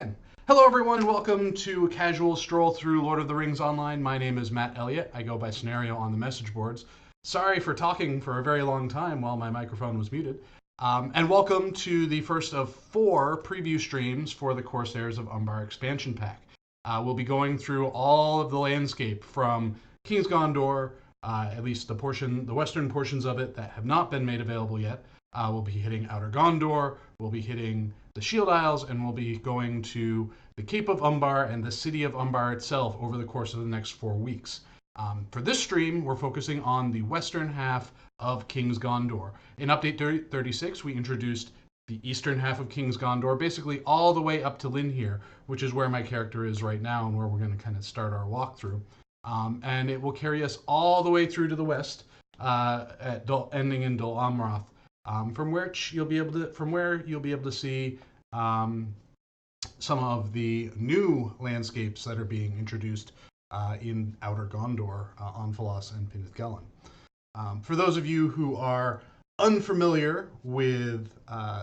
Hello, everyone, and welcome to Casual Stroll Through Lord of the Rings Online. My name is Matt Elliott. I go by Scenario on the message boards. Sorry for talking for a very long time while my microphone was muted. And welcome to the first of 4 preview streams for the Corsairs of Umbar expansion pack. We'll be going through all of the landscape from King's Gondor, at least the western portions of it that have not been made available yet. We'll be hitting Outer Gondor, we'll be hitting the Shield Isles, and we'll be going to the Cape of Umbar and the city of Umbar itself over the course of the next 4 weeks. For this stream, we're focusing on the western half of King's Gondor. In Update 36, we introduced the eastern half of King's Gondor, basically all the way up to Linhir, which is where my character is right now and where we're going to kind of start our walkthrough. And it will carry us all the way through to the west, ending in Dol Amroth, from where you'll be able to see some of the new landscapes that are being introduced in Outer Gondor, Onfalos and Penithgelen. For those of you who are unfamiliar with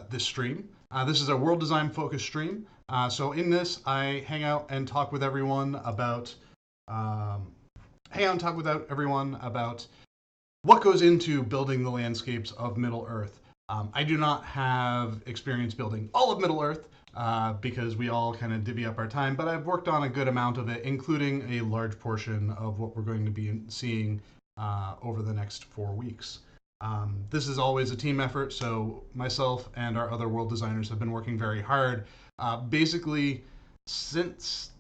this stream, this is a world design focused stream. So in this, I hang out and talk with everyone about what goes into building the landscapes of Middle Earth. I do not have experience building all of Middle Earth because we all kind of divvy up our time, but I've worked on a good amount of it, including a large portion of what we're going to be seeing over the next 4 weeks. This is always a team effort, so myself and our other world designers have been working very hard. Basically, since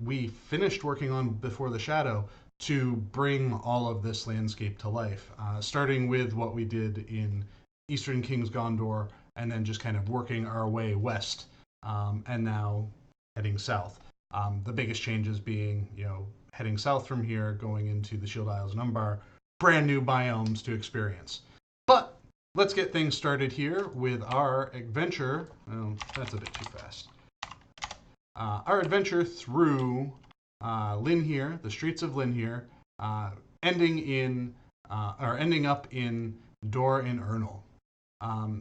we finished working on Before the Shadow, to bring all of this landscape to life, starting with what we did in Eastern King's Gondor, and then just kind of working our way west, and now heading south. The biggest changes being, heading south from here, going into the Shield Isles and Umbar, brand new biomes to experience. But let's get things started here with our adventure. Oh, that's a bit too fast. Our adventure through Linhir, the streets of Linhir, ending up in Dor in Ernal.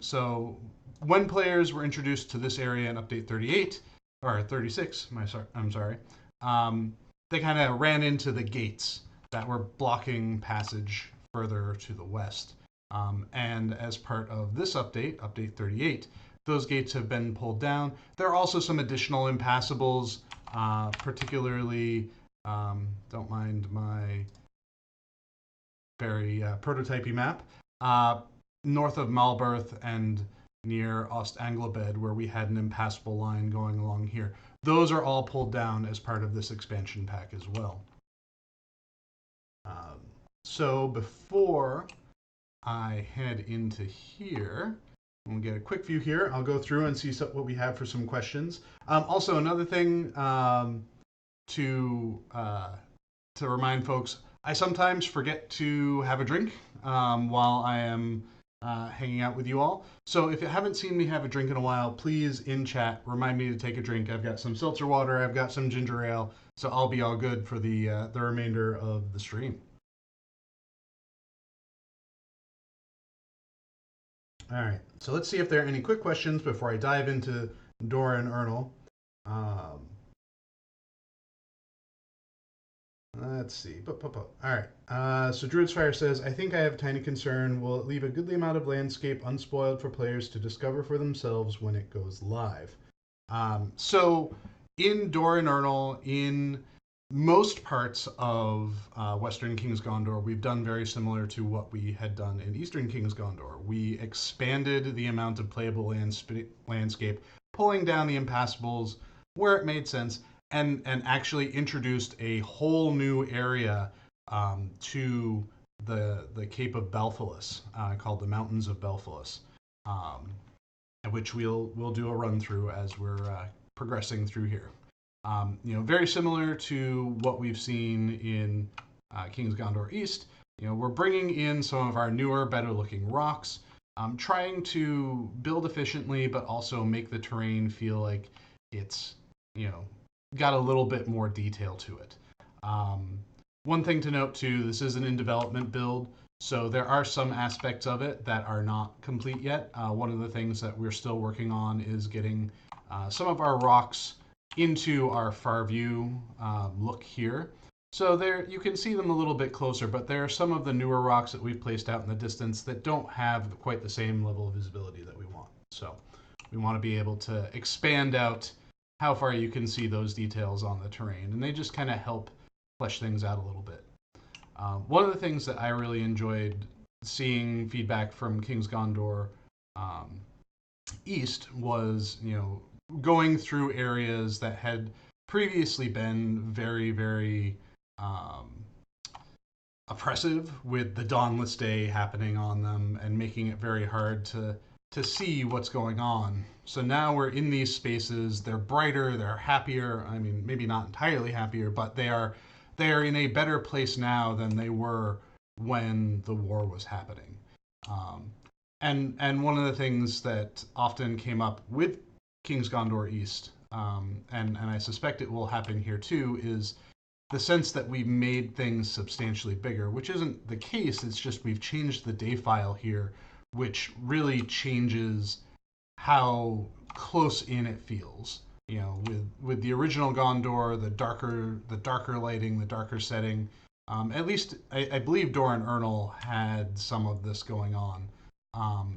So when players were introduced to this area in Update 38 or 36, I'm sorry, they kind of ran into the gates that were blocking passage further to the west. And as part of this update, Update 38, those gates have been pulled down. There are also some additional impassables, particularly, don't mind my very prototypey map, north of Malberth and near Ost-Anglabed, where we had an impassable line going along here. Those are all pulled down as part of this expansion pack as well. So before I head into here, we'll get a quick view here. I'll go through and see what we have for some questions. Also, another thing to remind folks, I sometimes forget to have a drink while I am hanging out with you all. So if you haven't seen me have a drink in a while, please, in chat, remind me to take a drink. I've got some seltzer water, I've got some ginger ale, so I'll be all good for the remainder of the stream. All right, so let's see if there are any quick questions before I dive into Dor and Ernal. Let's see. All right. So Druid's Fire says, I think I have a tiny concern. Will it leave a goodly amount of landscape unspoiled for players to discover for themselves when it goes live? So in Dor and Ernal, in most parts of Western King's Gondor, we've done very similar to what we had done in Eastern King's Gondor. We expanded the amount of playable landscape, pulling down the impassables where it made sense, and actually introduced a whole new area to the Cape of Belfalis, called the Mountains of Belfalis, which we'll do a run through as we're progressing through here. Very similar to what we've seen in King's Gondor East. We're bringing in some of our newer, better-looking rocks, trying to build efficiently, but also make the terrain feel like it's, got a little bit more detail to it. One thing to note too, this is an in development build, so there are some aspects of it that are not complete yet. One of the things that we're still working on is getting some of our rocks into our far view look here. So there you can see them a little bit closer, but there are some of the newer rocks that we've placed out in the distance that don't have quite the same level of visibility that we want. So we want to be able to expand out how far you can see those details on the terrain, and they just kind of help flesh things out a little bit. One of the things that I really enjoyed seeing feedback from King's Gondor East was, going through areas that had previously been very, very um, oppressive, with the dawnless day happening on them and making it very hard to see what's going on. So now we're in these spaces. They're brighter. They're happier. I mean, maybe not entirely happier, but they are in a better place now than they were when the war was happening. Um, and one of the things that often came up with King's Gondor East, and I suspect it will happen here too, is the sense that we've made things substantially bigger, which isn't the case. It's just we've changed the day file here, which really changes how close in it feels. With the original Gondor, the darker lighting, the darker setting. At least I believe Doran Ernal had some of this going on.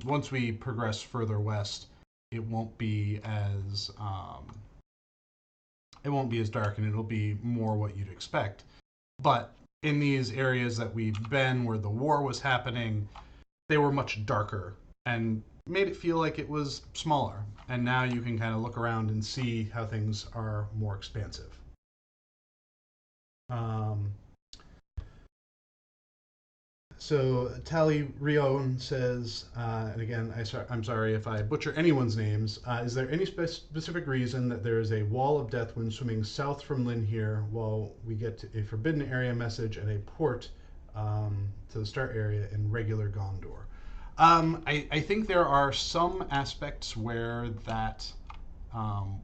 Once we progress further west, it won't be as dark, and it'll be more what you'd expect. But in these areas that we've been, where the war was happening, they were much darker and made it feel like it was smaller. And now you can kind of look around and see how things are more expansive. So Tali Rion says, and again, I'm sorry if I butcher anyone's names. Is there any specific reason that there is a wall of death when swimming south from Lynn here, while we get a forbidden area message and a port to the start area in regular Gondor? I think there are some aspects where that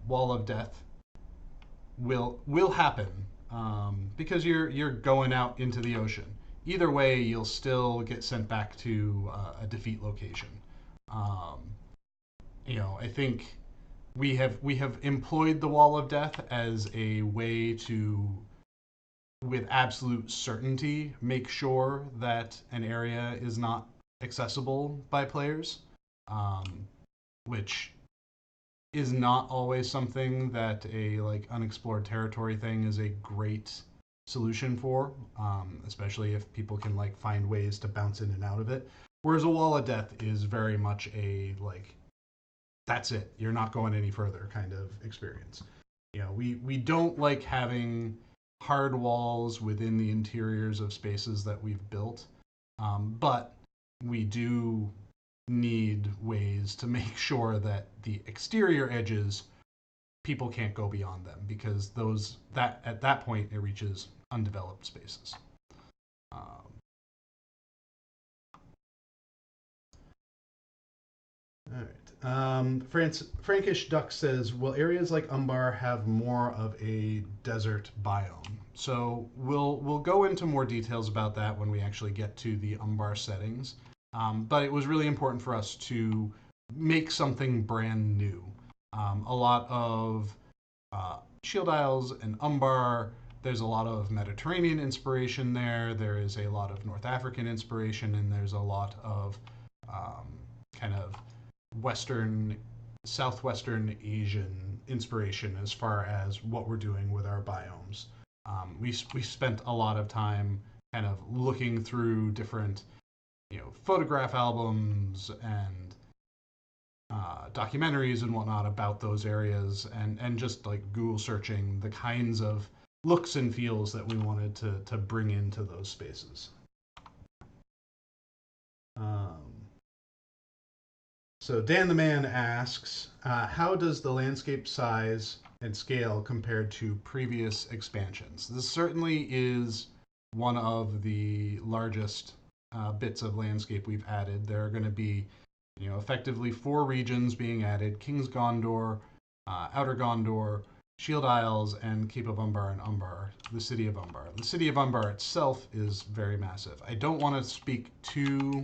wall of death will happen, because you're going out into the ocean. Either way, you'll still get sent back to a defeat location. Um, I think we have employed the wall of death as a way to, with absolute certainty, make sure that an area is not accessible by players, which is not always something that a unexplored territory thing is a great solution for, especially if people can find ways to bounce in and out of it. Whereas a wall of death is very much a that's it, you're not going any further kind of experience. We don't like having hard walls within the interiors of spaces that we've built, but we do need ways to make sure that the exterior edges, people can't go beyond them, because at that point it reaches undeveloped spaces. All right. Frankish Duck says, will areas like Umbar have more of a desert biome? So we'll go into more details about that when we actually get to the Umbar settings. But it was really important for us to make something brand new. A lot of Shield Isles and Umbar, there's a lot of Mediterranean inspiration there. There is a lot of North African inspiration, and there's a lot of kind of southwestern Asian inspiration as far as what we're doing with our biomes. We spent a lot of time kind of looking through different photograph albums and documentaries and whatnot about those areas, and just Google searching the kinds of looks and feels that we wanted to bring into those spaces. So Dan the Man asks, how does the landscape size and scale compared to previous expansions? This certainly is one of the largest bits of landscape we've added. There are going to be, effectively 4 regions being added: King's Gondor, Outer Gondor, Shield Isles, and Cape of Umbar and Umbar, the city of Umbar. The city of Umbar itself is very massive. I don't want to speak too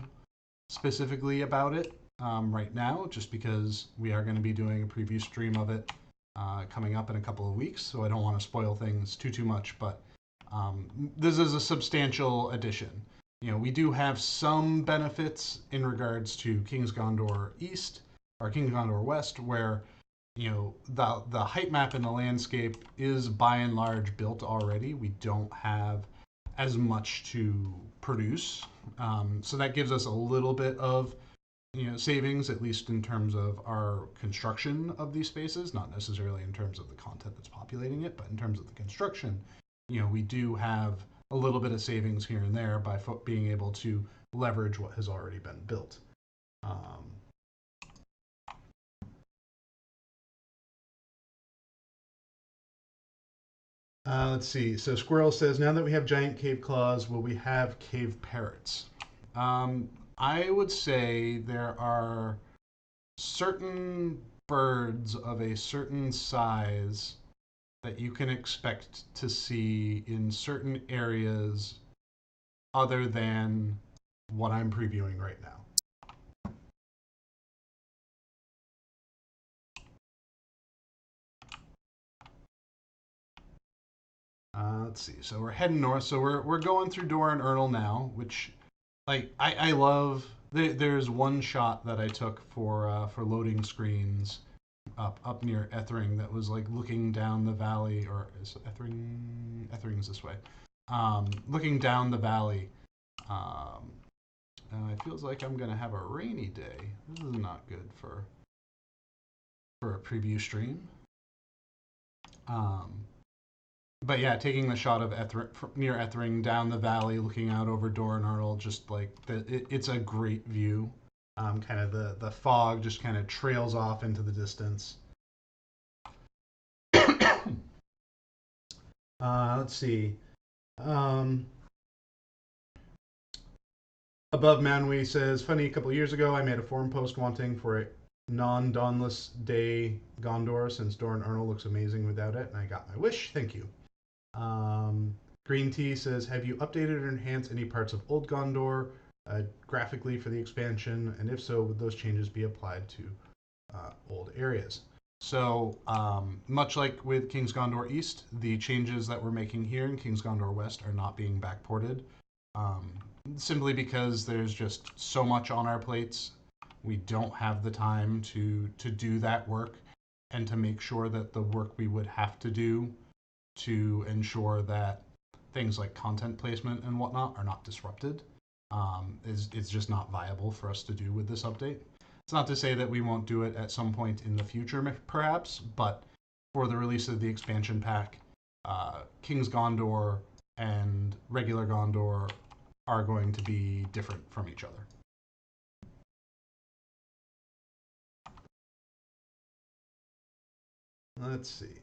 specifically about it right now, just because we are going to be doing a preview stream of it coming up in a couple of weeks, so I don't want to spoil things too much, but this is a substantial addition. We do have some benefits in regards to King's Gondor East or King's Gondor West, where the height map in the landscape is by and large built already. We don't have as much to produce, so that gives us a little bit of savings, at least in terms of our construction of these spaces, not necessarily in terms of the content that's populating it, but in terms of the construction, we do have a little bit of savings here and there by being able to leverage what has already been built. Let's see. So Squirrel says, now that we have giant cave claws, will we have cave parrots? I would say there are certain birds of a certain size that you can expect to see in certain areas other than what I'm previewing right now. Let's see. So we're heading north. So we're going through Dor and Ernle now, which, like, I love. There's one shot that I took for loading screens up near Ethring that was like looking down the valley, or is Ethering's this way, looking down the valley. And it feels like I'm gonna have a rainy day. This is not good for a preview stream. But yeah, taking the shot of near Ethring down the valley, looking out over Dor and Ernle, just like it's a great view. Kind of the fog just kind of trails off into the distance. Let's see. Above Manwee says, funny, a couple years ago I made a forum post wanting for a non-dawnless day Gondor, since Dor and Ernle looks amazing without it, and I got my wish. Thank you. Green Tea says, have you updated or enhanced any parts of Old Gondor graphically for the expansion? And if so, would those changes be applied to old areas? So, much like with King's Gondor East, the changes that we're making here in King's Gondor West are not being backported, simply because there's just so much on our plates. We don't have the time to do that work and to make sure that the work we would have to do to ensure that things like content placement and whatnot are not disrupted. It's just not viable for us to do with this update. It's not to say that we won't do it at some point in the future, perhaps, but for the release of the expansion pack, King's Gondor and regular Gondor are going to be different from each other. Let's see.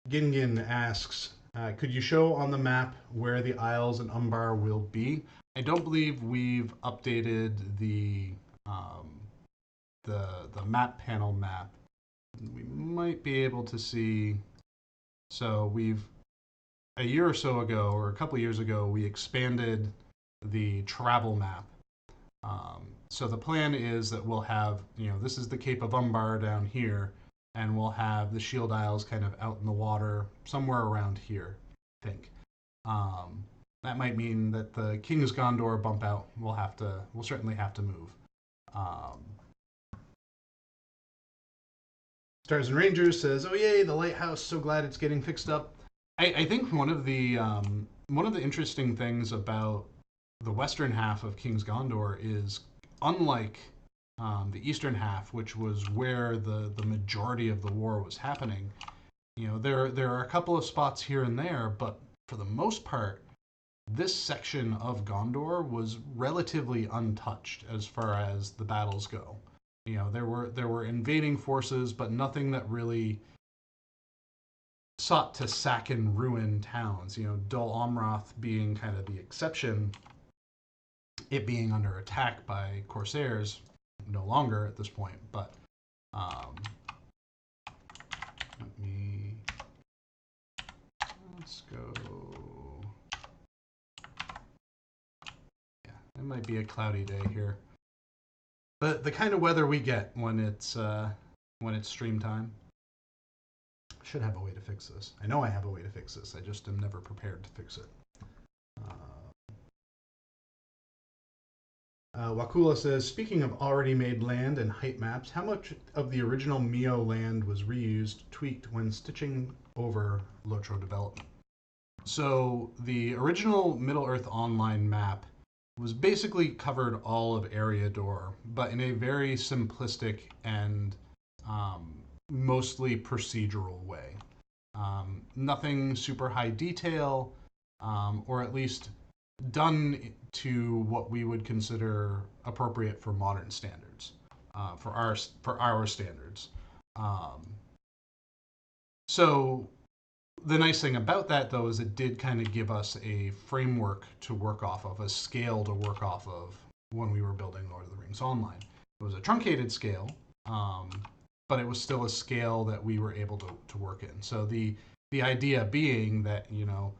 Gingin asks, could you show on the map where the Isles and Umbar will be? I don't believe we've updated the map panel map. We might be able to see. So a year or so ago, or a couple years ago, we expanded the travel map. So the plan is that we'll have, this is the Cape of Umbar down here, and we'll have the Shield Isles kind of out in the water, somewhere around here, I think. That might mean that the King's Gondor bump out, we'll certainly have to move. Stars and Rangers says, oh yay, the lighthouse, so glad it's getting fixed up. I think one of the interesting things about the western half of King's Gondor is, unlike the eastern half, which was where the majority of the war was happening, there are a couple of spots here and there, but for the most part, this section of Gondor was relatively untouched as far as the battles go. There were invading forces, but nothing that really sought to sack and ruin towns. Dol Amroth being kind of the exception, it being under attack by Corsairs, no longer at this point, but let's go. Yeah, it might be a cloudy day here. The kind of weather we get when it's when it's stream time. I should have a way to fix this. I know I have a way to fix this. I just am never prepared to fix it. Wakula says, speaking of already made land and height maps, how much of the original Mio land was reused, tweaked when stitching over LOTRO development? So the original Middle-earth Online map was basically covered all of Eriador, but in a very simplistic and mostly procedural way. Nothing super high detail, or at least done to what we would consider appropriate for modern standards, for our standards. So the nice thing about that, though, is it did kind of give us a framework to work off of, a scale to work off of when we were building Lord of the Rings Online. It was a truncated scale, but it was still a scale that we were able to work in. So the idea being that, you know,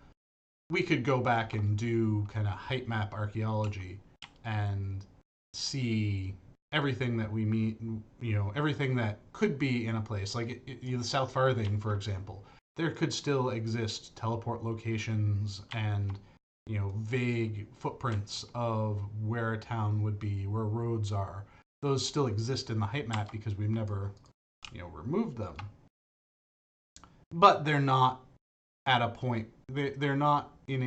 we could go back and do kind of height map archaeology and see everything that we meet, you know, everything that could be in a place. Like the South Farthing, for example. There could still exist teleport locations and, you know, vague footprints of where a town would be, where roads are. Those still exist in the height map because we've never, you know, removed them. But they're not at a point, they're not in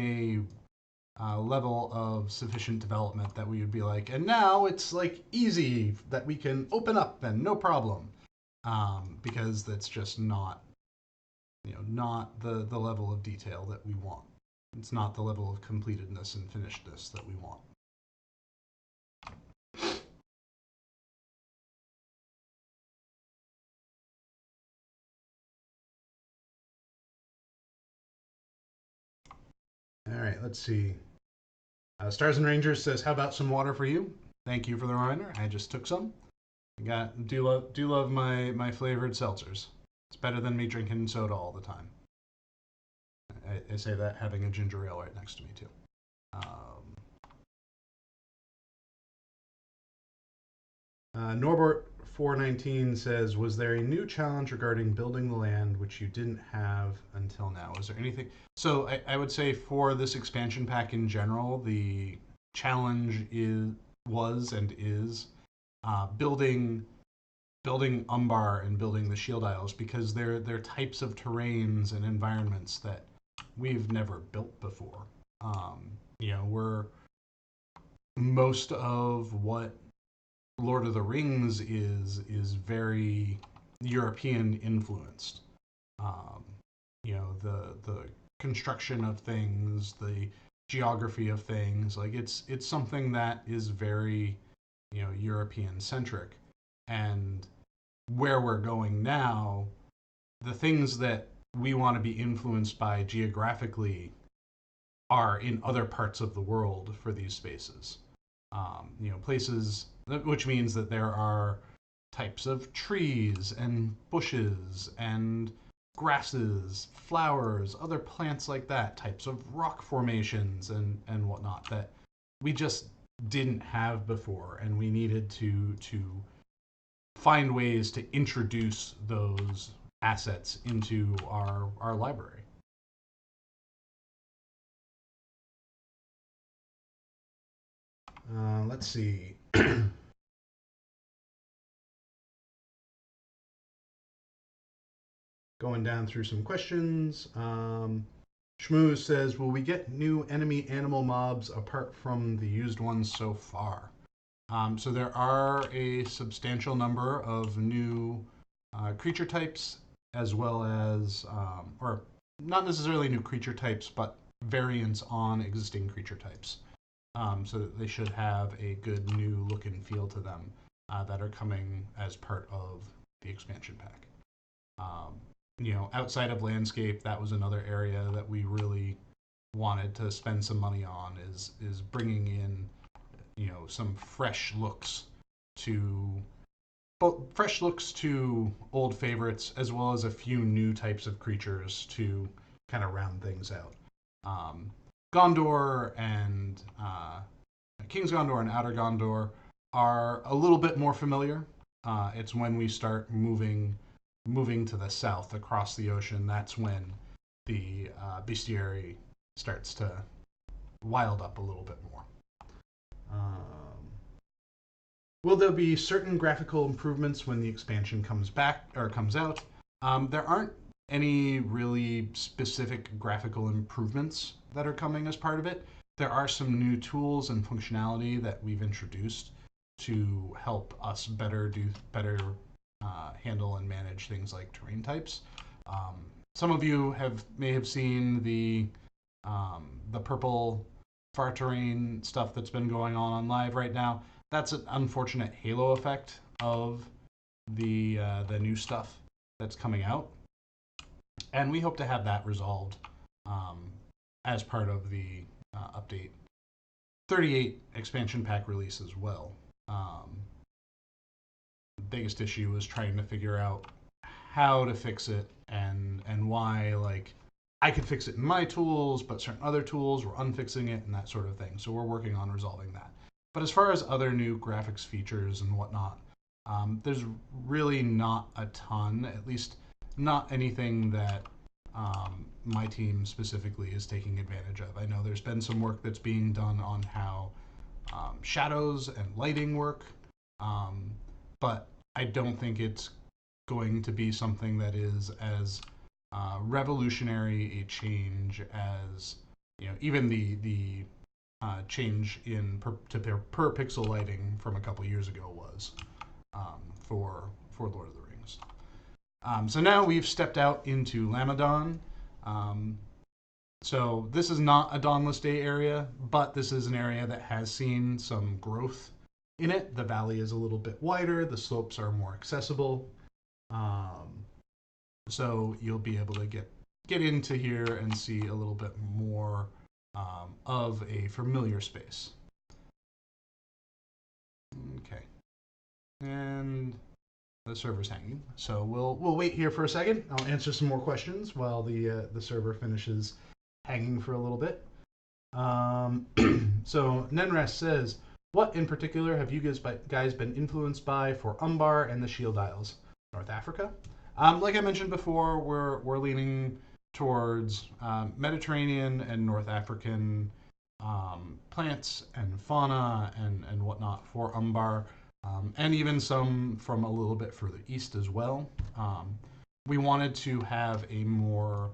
a level of sufficient development that we would be like, and now it's like easy that we can open up and no problem. Because that's just not, you know, not the level of detail that we want. It's not the level of completedness and finishedness that we want. All right, let's see. Stars and Rangers says, "How about some water for you?" Thank you for the reminder. I just took some. Do love my flavored seltzers. It's better than me drinking soda all the time. I say that having a ginger ale right next to me too. Norbert 419 says, "Was there a new challenge regarding building the land which you didn't have until now? Is there anything?" So I would say for this expansion pack in general, the challenge was and is building Umbar and building the Shield Isles, because they're types of terrains and environments that we've never built before. You know, most of what Lord of the Rings is very European influenced. You know, the construction of things, the geography of things, like it's something that is very, you know, European centric. And where we're going now, the things that we want to be influenced by geographically are in other parts of the world for these spaces. You know, places, which means that there are types of trees and bushes and grasses, flowers, other plants like that, types of rock formations and whatnot that we just didn't have before, and we needed to find ways to introduce those assets into our library. Let's see. Going down through some questions. Shmoo says, "Will we get new enemy animal mobs apart from the used ones so far?" So there are a substantial number of new creature types, as well as, or not necessarily new creature types, but variants on existing creature types. So that they should have a good new look and feel to them that are coming as part of the expansion pack. You know, outside of landscape, that was another area that we really wanted to spend some money on, is bringing in, you know, some fresh looks to old favorites, as well as a few new types of creatures to kind of round things out. Gondor and King's Gondor and Outer Gondor are a little bit more familiar. It's when we start moving to the south across the ocean. That's when the bestiary starts to wild up a little bit more. Will there be certain graphical improvements when the expansion comes back or comes out? There aren't any really specific graphical improvements that are coming as part of it. There are some new tools and functionality that we've introduced to help us better handle and manage things like terrain types. Some of you may have seen the purple far terrain stuff that's been going on live right now. That's an unfortunate halo effect of the new stuff that's coming out, and we hope to have that resolved as part of the update 38 expansion pack release as well. The biggest issue was trying to figure out how to fix it and why, like, I could fix it in my tools, but certain other tools were unfixing it and that sort of thing. So we're working on resolving that. But as far as other new graphics features and whatnot, there's really not a ton, at least not anything that my team specifically is taking advantage of. I know there's been some work that's being done on how shadows and lighting work, but I don't think it's going to be something that is as revolutionary a change as, you know, even the change in per pixel lighting from a couple years ago was for Lord of the Rings. So now we've stepped out into Lamadon. So this is not a Dawnless Day area, but this is an area that has seen some growth in it. The valley is a little bit wider, the slopes are more accessible. So you'll be able to get into here and see a little bit more of a familiar space. Okay, and the server's hanging, so we'll wait here for a second. I'll answer some more questions while the server finishes hanging for a little bit. So Nenrest says, what in particular have you guys been influenced by for Umbar and the Shield Isles? North Africa? Like I mentioned before, we're leaning towards Mediterranean and North African plants and fauna and whatnot for Umbar, and even some from a little bit further east as well. We wanted to have a more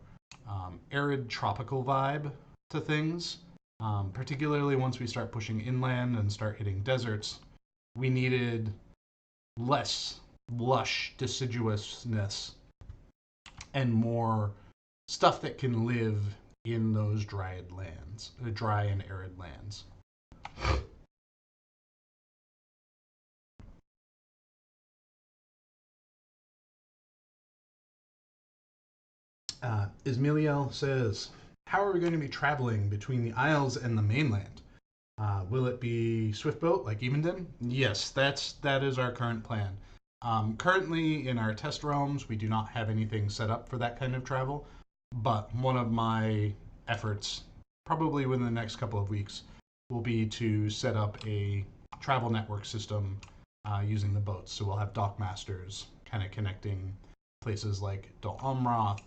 arid tropical vibe to things, particularly once we start pushing inland and start hitting deserts. We needed less lush deciduousness and more stuff that can live in those dry and arid lands. Ismailiel says, how are we going to be traveling between the Isles and the mainland? Will it be swift boat like Evendon? Yes, that is our current plan. Currently in our test realms, we do not have anything set up for that kind of travel, but one of my efforts, probably within the next couple of weeks, will be to set up a travel network system using the boats. So we'll have dockmasters kind of connecting places like Dol Amroth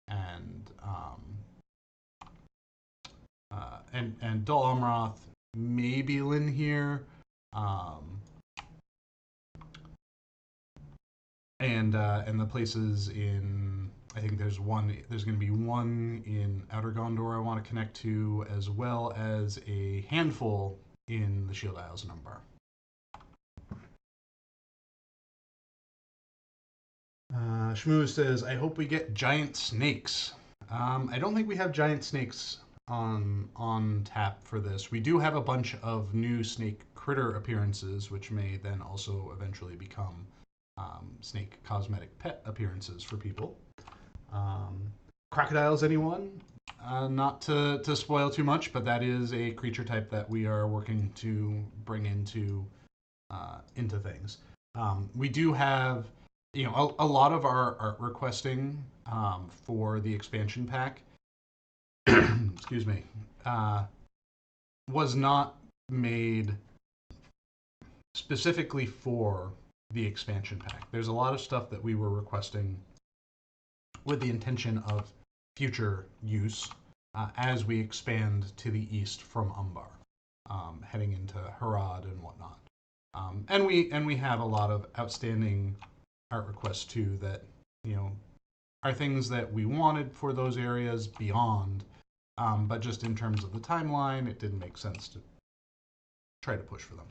and Dol Amroth, maybe Lynn here, and the places in, I think there's going to be one in Outer Gondor I want to connect to, as well as a handful in the Shield Isles and Umbar. Shmoo says, I hope we get giant snakes. I don't think we have giant snakes on tap for this. We do have a bunch of new snake critter appearances, which may then also eventually become snake cosmetic pet appearances for people. Crocodiles, anyone? Not to spoil too much, but that is a creature type that we are working to bring into things. We do have, a lot of our art requesting for the expansion pack, excuse me, was not made specifically for the expansion pack. There's a lot of stuff that we were requesting with the intention of future use as we expand to the east from Umbar, heading into Harad and whatnot. And we have a lot of outstanding art requests too that are things that we wanted for those areas beyond, but just in terms of the timeline, it didn't make sense to try to push for them.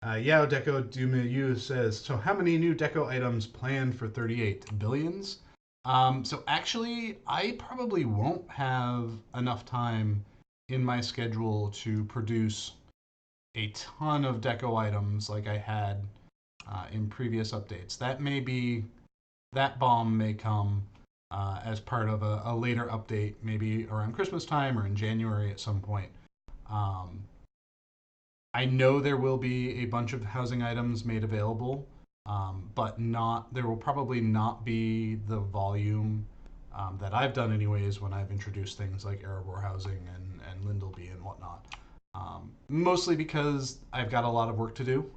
Yao Deco Dumayu says, so how many new deco items planned for 38 billions? So actually, I probably won't have enough time in my schedule to produce a ton of deco items like I had in previous updates. That bomb may come as part of a later update, maybe around Christmas time or in January at some point. I know there will be a bunch of housing items made available, but there will probably not be the volume that I've done anyways when I've introduced things like Erebor housing and Lindleby and whatnot. Mostly because I've got a lot of work to do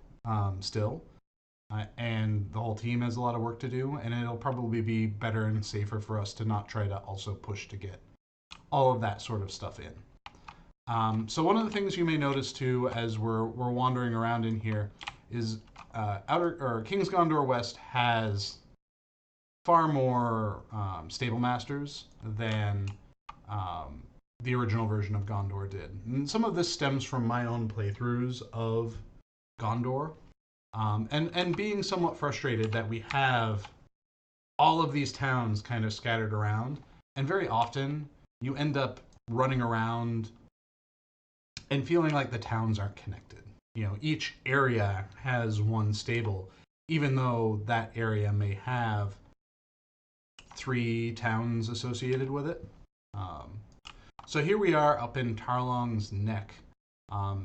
still, and the whole team has a lot of work to do, and it'll probably be better and safer for us to not try to also push to get all of that sort of stuff in. So one of the things you may notice too, as we're wandering around in here, is King's Gondor West has far more stable masters than the original version of Gondor did. And some of this stems from my own playthroughs of Gondor, and being somewhat frustrated that we have all of these towns kind of scattered around, and very often you end up running around and feeling like the towns aren't connected. Each area has one stable, even though that area may have 3 towns associated with it. So here we are up in Tarlong's Neck.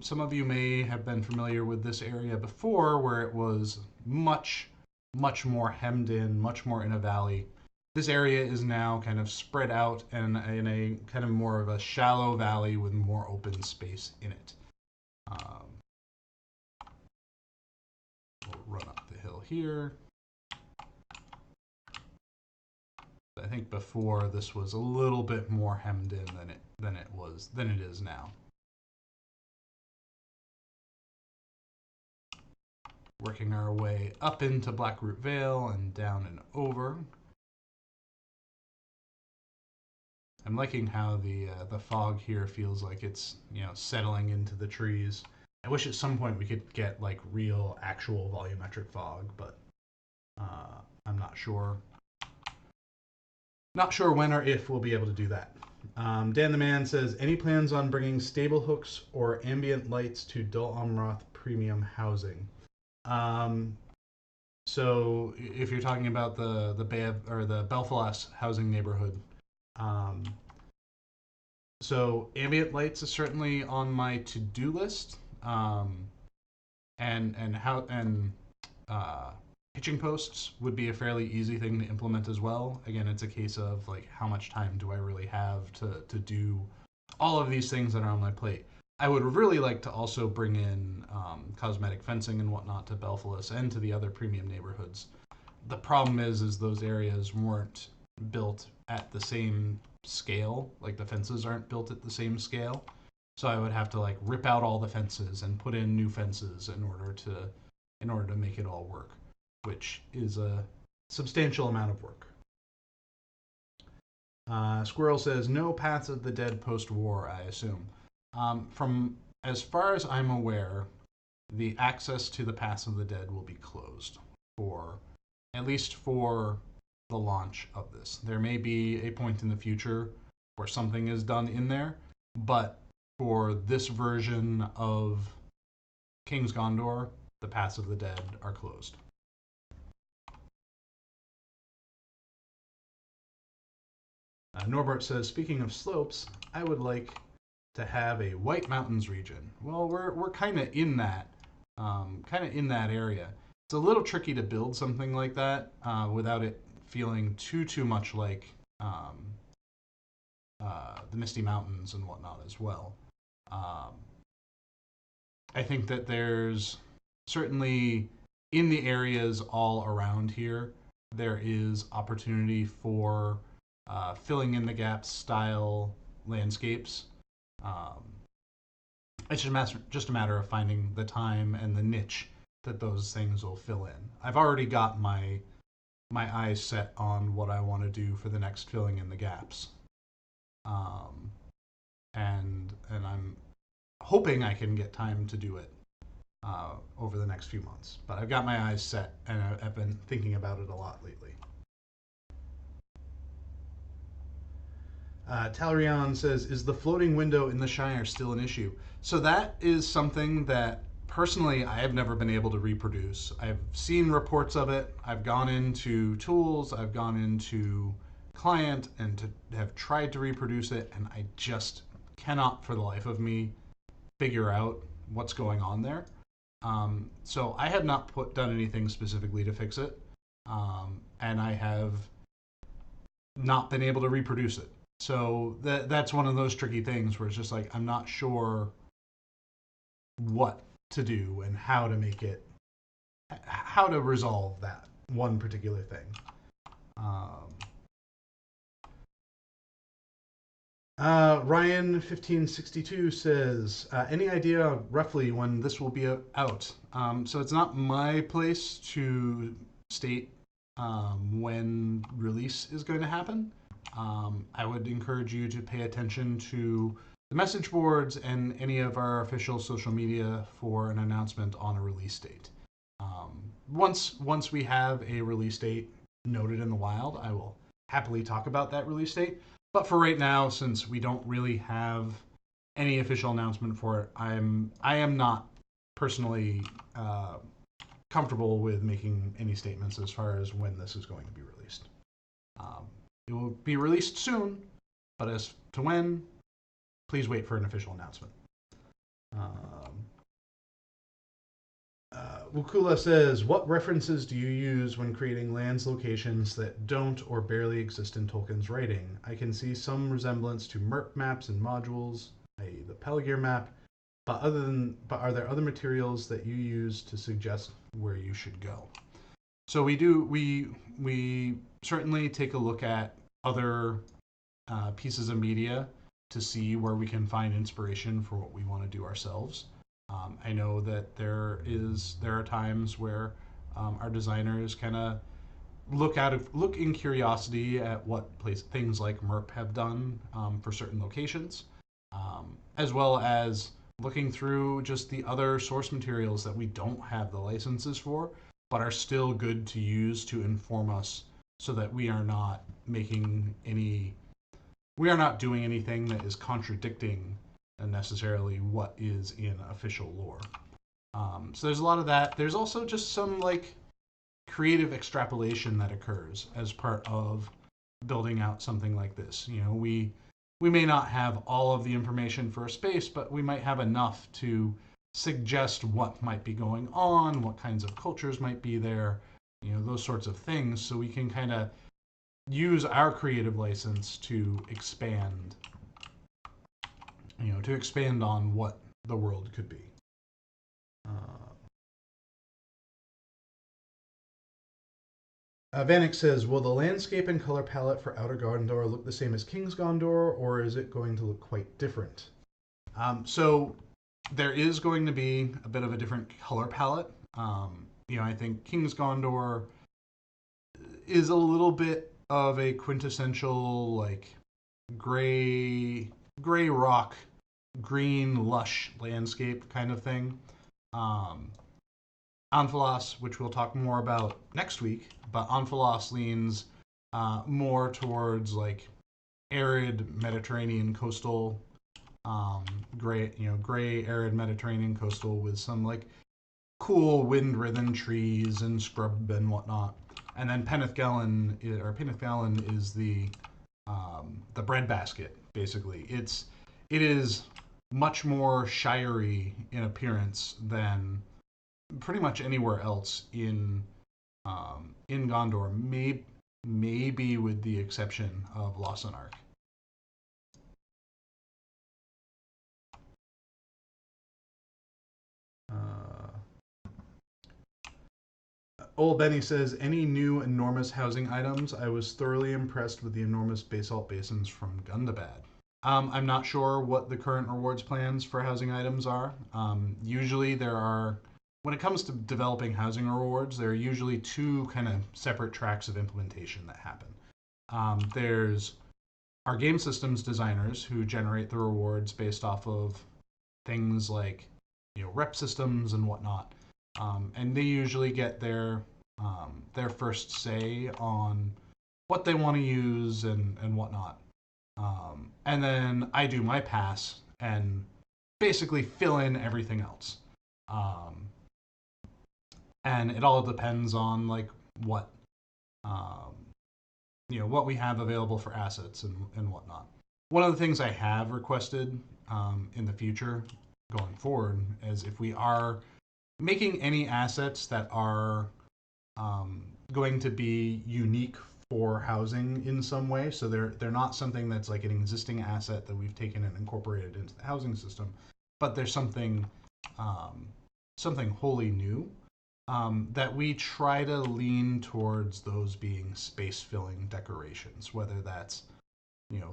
Some of you may have been familiar with this area before, where it was much, much more hemmed in, much more in a valley. This area is now kind of spread out and in a kind of more of a shallow valley with more open space in it. We'll run up the hill here. I think before this was a little bit more hemmed in than it is now. Working our way up into Blackroot Vale and down and over. I'm liking how the fog here feels like it's settling into the trees. I wish at some point we could get like real, actual volumetric fog, but I'm not sure. Not sure when or if we'll be able to do that. Dan the Man says, any plans on bringing stable hooks or ambient lights to Dol Amroth premium housing? So if you're talking about the Belfalas housing neighborhood, so ambient lights is certainly on my to-do list, and hitching posts would be a fairly easy thing to implement as well. Again, it's a case of like, how much time do I really have to do all of these things that are on my plate. I would really like to also bring in cosmetic fencing and whatnot to Belfalas and to the other premium neighborhoods. The problem is those areas weren't built at the same scale. Like, the fences aren't built at the same scale. So I would have to like rip out all the fences and put in new fences in order to make it all work, which is a substantial amount of work. Squirrel says, no Paths of the Dead post-war, I assume. From as far as I'm aware, the access to the Paths of the Dead will be closed at least for the launch of this. There may be a point in the future where something is done in there, but for this version of King's Gondor, the Paths of the Dead are closed. Norbert says, speaking of slopes, I would like to have a White Mountains region. Well, we're kind of in that area. It's a little tricky to build something like that without it feeling too much like the Misty Mountains and whatnot as well. I think that there's certainly in the areas all around here, there is opportunity for filling in the gaps style landscapes. Um, it's just a matter of finding the time and the niche that those things will fill in. I've already got my eyes set on what I want to do for the next filling in the gaps, um, and I'm hoping I can get time to do it over the next few months. But I've got my eyes set, and I've been thinking about it a lot lately. Talrion says, "Is the floating window in the Shire still an issue?" So that is something that personally I have never been able to reproduce. I've seen reports of it. I've gone into tools. I've gone into client and have tried to reproduce it, and I just cannot, for the life of me, figure out what's going on there. So I have not done anything specifically to fix it, and I have not been able to reproduce it. So that's one of those tricky things where it's just like I'm not sure what to do and how to resolve that one particular thing. Um, Ryan1562 says, any idea roughly when this will be out? So it's not my place to state when release is going to happen. I would encourage you to pay attention to the message boards and any of our official social media for an announcement on a release date. Once we have a release date noted in the wild, I will happily talk about that release date. But for right now, since we don't really have any official announcement for it, I am not personally comfortable with making any statements as far as when this is going to be released. It will be released soon, but as to when, please wait for an official announcement. Wukula says, what references do you use when creating lands locations that don't or barely exist in Tolkien's writing? I can see some resemblance to MERP maps and modules, i.e. the Peligir map, but are there other materials that you use to suggest where you should go? So we certainly take a look at other pieces of media to see where we can find inspiration for what we want to do ourselves. I know that there are times where our designers kind of look in curiosity at what things like MERP have done for certain locations, as well as looking through just the other source materials that we don't have the licenses for, but are still good to use to inform us, so that we are not doing anything that is contradicting necessarily what is in official lore. So there's a lot of that. There's also just some like creative extrapolation that occurs as part of building out something like this. You know, we may not have all of the information for a space, but we might have enough to suggest what might be going on, what kinds of cultures might be there, you know, those sorts of things, so we can kind of use our creative license to expand on what the world could be. Vanek says, will the landscape and color palette for Outer Gondor look the same as King's Gondor, or is it going to look quite different? So there is going to be a bit of a different color palette. I think King's Gondor is a little bit of a quintessential like gray rock, green lush landscape kind of thing. Anfalos, which we'll talk more about next week, but Anfalos leans more towards like arid Mediterranean coastal, gray arid Mediterranean coastal with some like cool wind-writhen trees and scrub and whatnot. And then Penethgalen is the breadbasket. Basically, it is much more shirey in appearance than pretty much anywhere else in Gondor, maybe with the exception of Lossark. Old Benny says, any new enormous housing items? I was thoroughly impressed with the enormous basalt basins from Gundabad. I'm not sure what the current rewards plans for housing items are. Usually there are, when it comes to developing housing rewards, there are usually two kind of separate tracks of implementation that happen. There's our game systems designers who generate the rewards based off of things like, rep systems and whatnot. And they usually get their first say on what they want to use and whatnot. And then I do my pass and basically fill in everything else. Um, and it all depends on like what um, what we have available for assets and whatnot. One of the things I have requested in the future going forward is if we are making any assets that are going to be unique for housing in some way. So they're not something that's like an existing asset that we've taken and incorporated into the housing system, but there's something something wholly new. That we try to lean towards those being space filling decorations, whether that's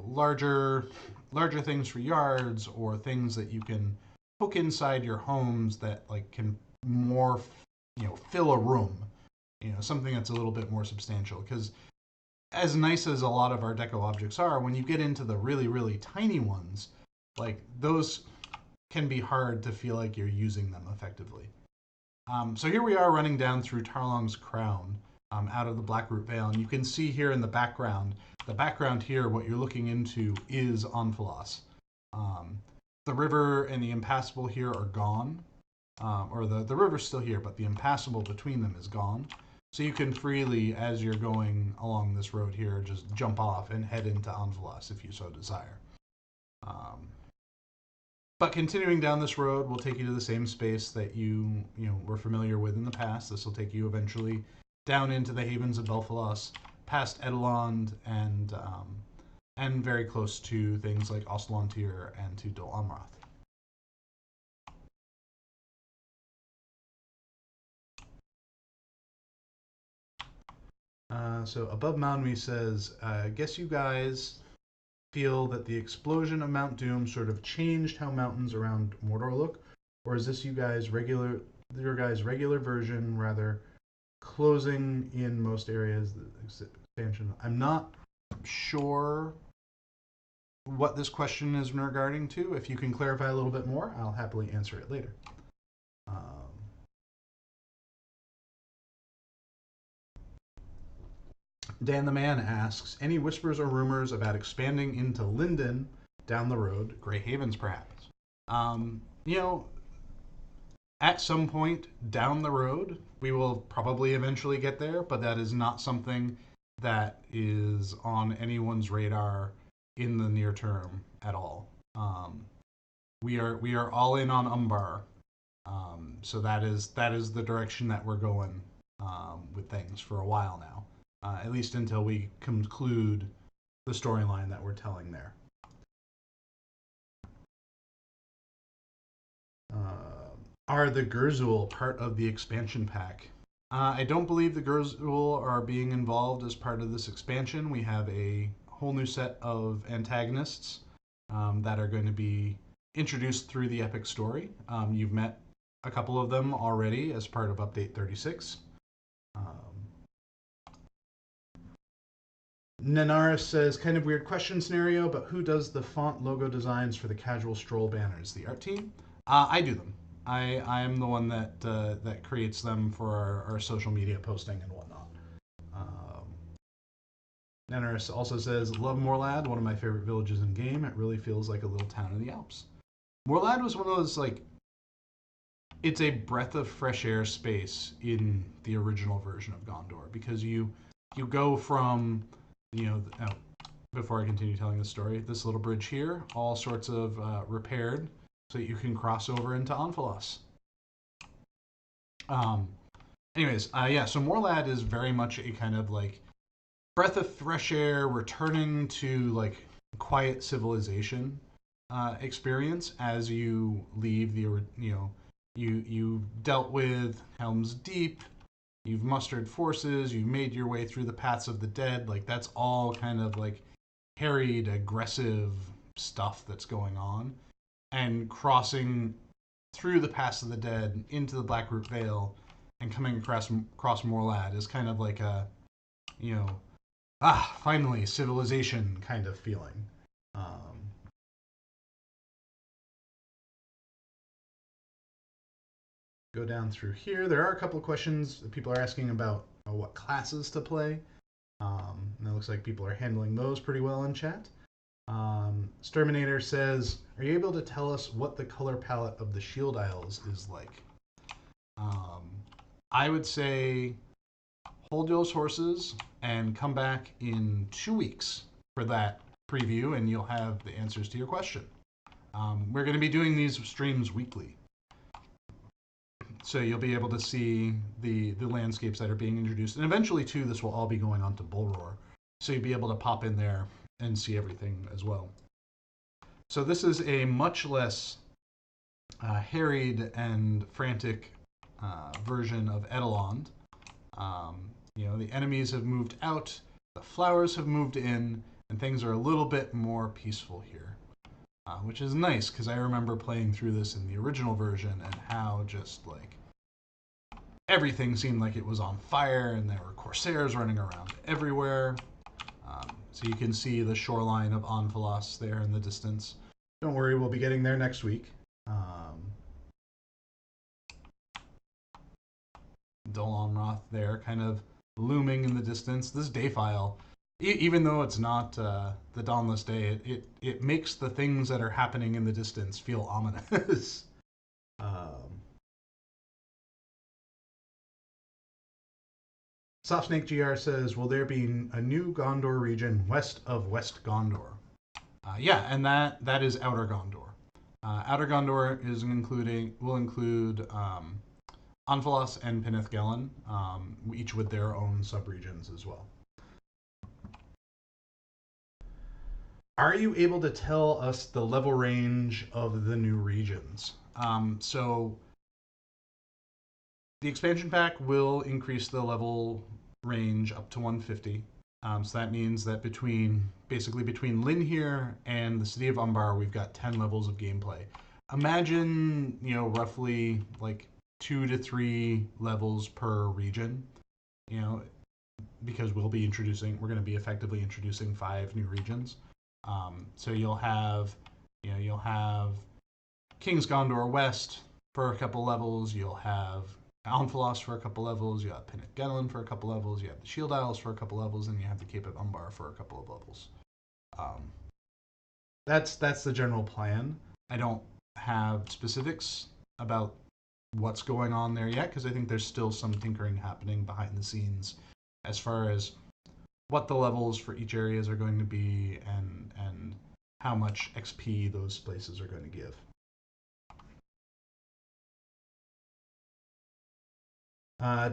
larger things for yards or things that you can hook inside your homes that like can more fill a room, something that's a little bit more substantial. Because as nice as a lot of our deco objects are, when you get into the really really tiny ones, like those can be hard to feel like you're using them effectively. So here we are running down through Tarlong's Crown, out of the Blackroot Vale, and you can see here in the background here, what you're looking into is Onphalos. The river and the impassable here are gone, or the river's still here, but the impassable between them is gone. So you can freely, as you're going along this road here, just jump off and head into Onphalos if you so desire. But continuing down this road will take you to the same space that you were familiar with in the past. This will take you eventually down into the havens of Belfalos, past Edelond, and very close to things like Oslantir and to Dol Amroth. So above Maunwi says, guess you guys feel that the explosion of Mount Doom sort of changed how mountains around Mordor look, or is this your guys' regular version, rather closing in most areas? The expansion. I'm not sure what this question is regarding to. If you can clarify a little bit more, I'll happily answer it later. Dan the Man asks, any whispers or rumors about expanding into Linden down the road, Grey Havens perhaps? At some point down the road, we will probably eventually get there, but that is not something that is on anyone's radar in the near term at all. We are all in on Umbar, so that is the direction that we're going with things for a while now. At least until we conclude the storyline that we're telling there. Are the Gurzul part of the expansion pack? I don't believe the Gurzul are being involved as part of this expansion. We have a whole new set of antagonists that are going to be introduced through the epic story. You've met a couple of them already as part of Update 36. Nanaris says, kind of weird question scenario, but who does the font logo designs for the Casual Stroll banners? The art team? I do them. I am the one that creates them for our social media posting and whatnot. Nanaris also says, love Morlad, one of my favorite villages in game. It really feels like a little town in the Alps. Morlad was one of those, like, it's a breath of fresh air space in the original version of Gondor, because you go from before I continue telling the story, this little bridge here, all sorts of repaired so that you can cross over into Onphalos. So Morlad is very much a kind of like breath of fresh air, returning to like quiet civilization experience as you leave the you dealt with Helm's Deep, you've mustered forces, you've made your way through the paths of the dead. Like that's all kind of like harried, aggressive stuff that's going on. And crossing through the paths of the dead into the Blackroot Vale and coming across Morlad is kind of like a, you know, finally civilization kind of feeling. Go down through here. There are a couple of questions that people are asking about what classes to play. And it looks like people are handling those pretty well in chat. Sterminator says, are you able to tell us what the color palette of the shield isles is like? I would say hold those horses and come back in 2 weeks for that preview, and you'll have the answers to your question. We're going to be doing these streams weekly. So you'll be able to see the landscapes that are being introduced. And eventually, too, this will all be going on to Bullroar. So you'll be able to pop in there and see everything as well. So this is a much less harried and frantic version of Edelond. The enemies have moved out, the flowers have moved in, and things are a little bit more peaceful here. Which is nice, because I remember playing through this in the original version and how just, like, everything seemed like it was on fire, and there were Corsairs running around everywhere. So you can see the shoreline of Onphalos there in the distance. Don't worry, we'll be getting there next week. Dol Amroth there, kind of looming in the distance. This day file, even though it's not the dawnless day, it makes the things that are happening in the distance feel ominous. Softsnake GR says, will there be a new Gondor region west of West Gondor? Yeah, and that is Outer Gondor. Outer Gondor will include Onphalos and Penithgelen, each with their own subregions as well. Are you able to tell us the level range of the new regions? So the expansion pack will increase the level range up to 150. So that means that between Lynn here and the city of Umbar, we've got 10 levels of gameplay. Imagine, roughly like 2 to 3 levels per region, because we're going to be effectively introducing 5 new regions. So you'll have King's Gondor West for a couple levels. You'll have Onphalos for a couple levels. You have Penithgelen for a couple levels. You have the Shield Isles for a couple levels, and you have the Cape of Umbar for a couple of levels. That's the general plan. I don't have specifics about what's going on there yet, because I think there's still some tinkering happening behind the scenes as far as what the levels for each areas are going to be and how much XP those places are going to give.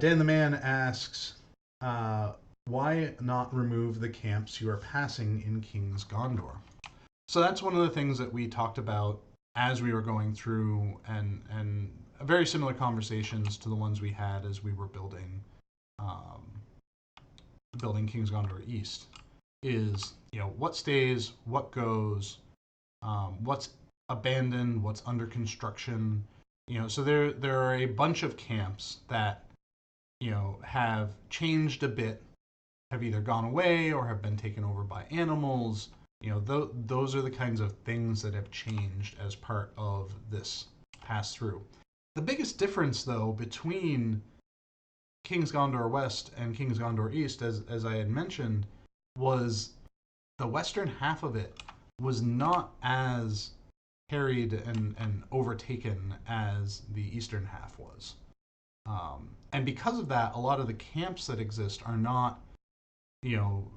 Dan the Man asks, why not remove the camps you are passing in King's Gondor? So that's one of the things that we talked about as we were going through, and very similar conversations to the ones we had as we were building King's Gondor East, is what stays, what goes, what's abandoned, what's under construction. So there are a bunch of camps that have changed a bit, have either gone away or have been taken over by animals. Those are the kinds of things that have changed as part of this pass through. The biggest difference, though, between King's Gondor West and King's Gondor East, as I had mentioned, was the western half of it was not as harried and overtaken as the eastern half was. And because of that, a lot of the camps that exist are not,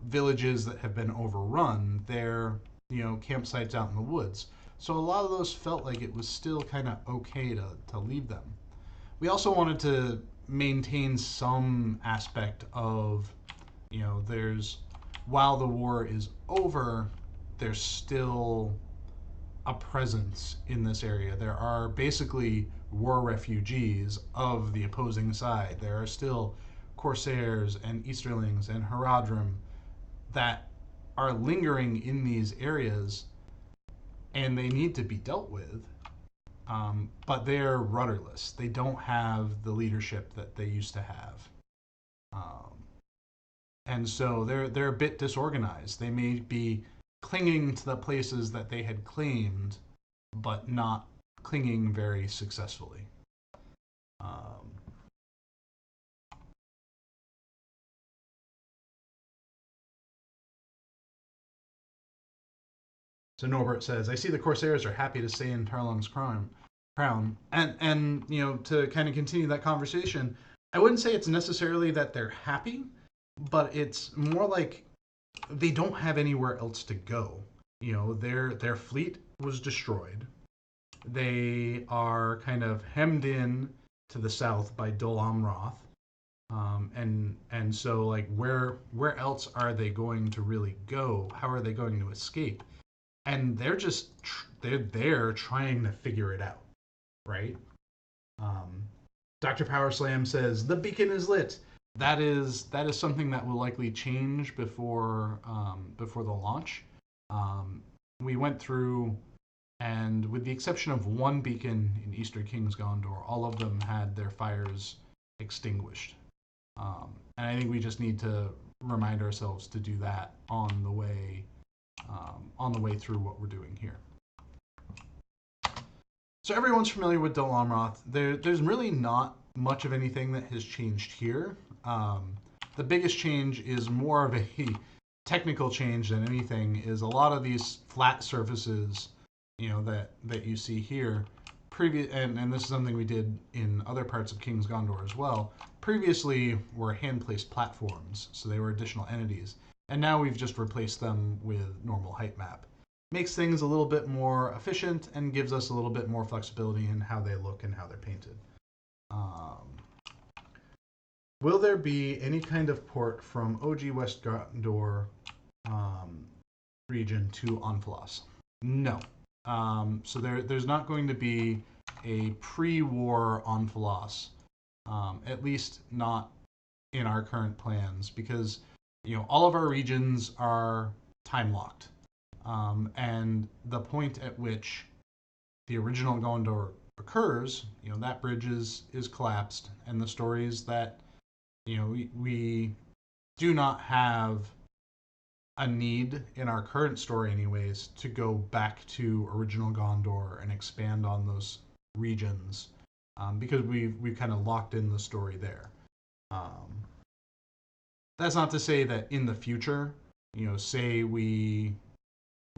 villages that have been overrun. They're, campsites out in the woods. So a lot of those felt like it was still kind of okay to leave them. We also wanted to maintain some aspect of, while the war is over, there's still a presence in this area. There are basically war refugees of the opposing side. There are still Corsairs and Easterlings and Haradrim that are lingering in these areas, and they need to be dealt with. But they're rudderless. They don't have the leadership that they used to have, um, and so they're a bit disorganized. They may be clinging to the places that they had claimed, but not clinging very successfully. Um, So Norbert says, "I see the Corsairs are happy to stay in Tarlung's crown." And to kind of continue that conversation, I wouldn't say it's necessarily that they're happy, but it's more like they don't have anywhere else to go. Their fleet was destroyed. They are kind of hemmed in to the south by Dol Amroth. And so like where else are they going to really go? How are they going to escape? And they're there trying to figure it out, right? Um, Dr. Power Slam says the beacon is lit. That is something that will likely change before the launch. We went through, and with the exception of one beacon in Eastern King's Gondor, all of them had their fires extinguished. And I think we just need to remind ourselves to do that on the way through what we're doing here. So everyone's familiar with Dol Amroth. There's really not much of anything that has changed here. The biggest change is more of a technical change than anything. Is a lot of these flat surfaces, that you see here, and this is something we did in other parts of King's Gondor as well. Previously, were hand-placed platforms, so they were additional entities, and now we've just replaced them with normal height map. Makes things a little bit more efficient and gives us a little bit more flexibility in how they look and how they're painted. Will there be any kind of port from OG West Gondor region to Onfalos? No. So there's not going to be a pre-war Onfalos, at least not in our current plans, because all of our regions are time locked. And the point at which the original Gondor occurs, that bridge is collapsed, and the stories that we do not have a need in our current story anyways to go back to original Gondor and expand on those regions, because we've kind of locked in the story there. That's not to say that in the future, say we